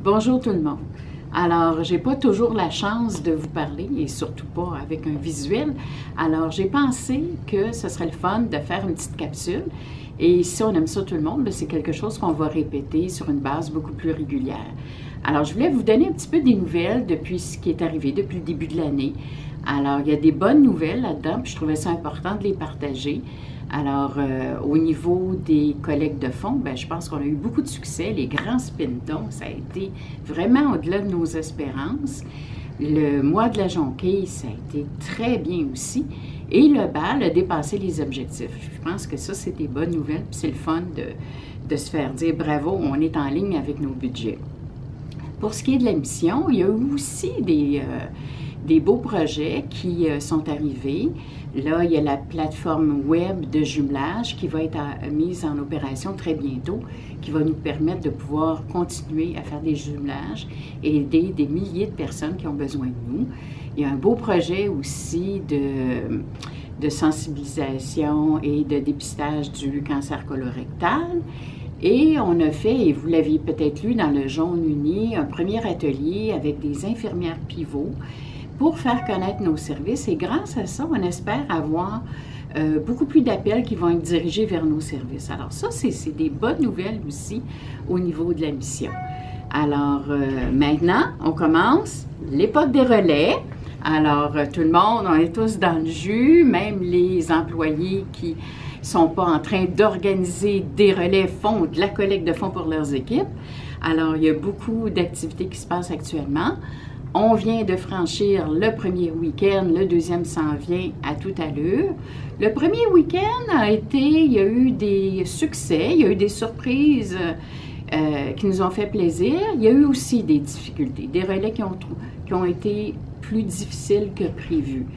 Bonjour tout le monde. Alors, j'ai pas toujours la chance de vous parler et surtout pas avec un visuel. Alors, j'ai pensé que ce serait le fun de faire une petite capsule. Et si on aime ça tout le monde, c'est quelque chose qu'on va répéter sur une base beaucoup plus régulière. Alors, je voulais vous donner un petit peu des nouvelles depuis ce qui est arrivé depuis le début de l'année. Alors, il y a des bonnes nouvelles là-dedans, puis je trouvais ça important de les partager. Alors, au niveau des collectes de fonds, je pense qu'on a eu beaucoup de succès. Les grands spin-dons, ça a été vraiment au-delà de nos espérances. Le mois de la Jonquille, ça a été très bien aussi. Et le bal a dépassé les objectifs. Je pense que ça, c'est des bonnes nouvelles. Puis c'est le fun de se faire dire bravo, on est en ligne avec nos budgets. Pour ce qui est de la mission, il y a eu aussi des beaux projets qui sont arrivés. Là, il y a la plateforme web de jumelage qui va être mise en opération très bientôt, qui va nous permettre de pouvoir continuer à faire des jumelages et aider des milliers de personnes qui ont besoin de nous. Il y a un beau projet aussi de sensibilisation et de dépistage du cancer colorectal. Et on a fait, et vous l'aviez peut-être lu dans le Jaune Uni, un premier atelier avec des infirmières pivots pour faire connaître nos services. Et grâce à ça, on espère avoir beaucoup plus d'appels qui vont être dirigés vers nos services. Alors ça, c'est des bonnes nouvelles aussi au niveau de la mission. Alors maintenant, on commence l'époque des relais. Alors tout le monde, on est tous dans le jus, même les employés qui sont pas en train d'organiser des relais fonds, de la collecte de fonds pour leurs équipes. Alors, il y a beaucoup d'activités qui se passent actuellement. On vient de franchir le premier week-end, le deuxième s'en vient à toute allure. Le premier week-end a été, il y a eu des succès, il y a eu des surprises qui nous ont fait plaisir. Il y a eu aussi des difficultés, des relais qui ont été plus difficiles que prévu.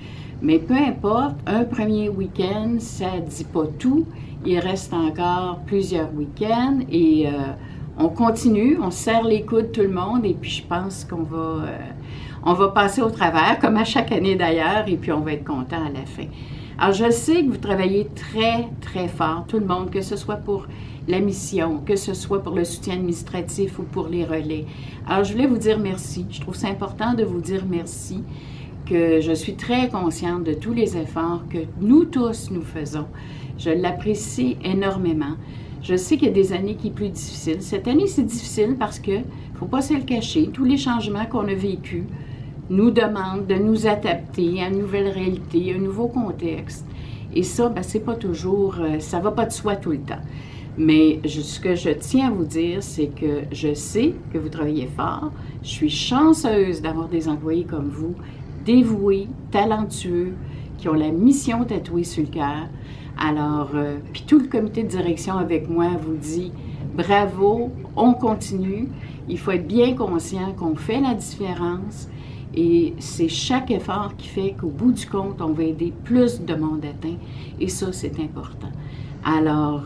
Mais peu importe, un premier week-end, ça ne dit pas tout. Il reste encore plusieurs week-ends et on continue, on serre les coudes tout le monde et puis je pense qu'on va passer au travers, comme à chaque année d'ailleurs, et puis on va être content à la fin. Alors je sais que vous travaillez très, très fort, tout le monde, que ce soit pour la mission, que ce soit pour le soutien administratif ou pour les relais. Alors je voulais vous dire merci. Je trouve ça important de vous dire merci, que je suis très consciente de tous les efforts que nous tous nous faisons. Je l'apprécie énormément. Je sais qu'il y a des années qui sont plus difficiles. Cette année, c'est difficile parce que, faut pas se le cacher, tous les changements qu'on a vécus nous demandent de nous adapter à une nouvelle réalité, à un nouveau contexte. Et ça, c'est pas toujours, ça va pas de soi tout le temps. Mais ce que je tiens à vous dire, c'est que je sais que vous travaillez fort. Je suis chanceuse d'avoir des employés comme vous, dévoués, talentueux, qui ont la mission tatouée sur le cœur. Alors, puis tout le comité de direction avec moi vous dit bravo, on continue. Il faut être bien conscient qu'on fait la différence et c'est chaque effort qui fait qu'au bout du compte, on va aider plus de monde atteint et ça, c'est important. Alors,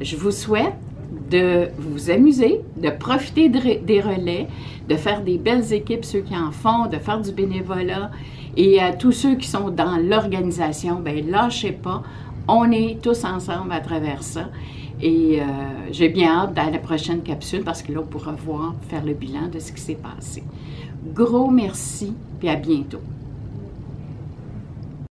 je vous souhaite de vous amuser, de profiter des relais, de faire des belles équipes, ceux qui en font, de faire du bénévolat. Et à tous ceux qui sont dans l'organisation, lâchez pas, on est tous ensemble à travers ça. Et j'ai bien hâte à la prochaine capsule parce que là, on pourra faire le bilan de ce qui s'est passé. Gros merci, puis à bientôt.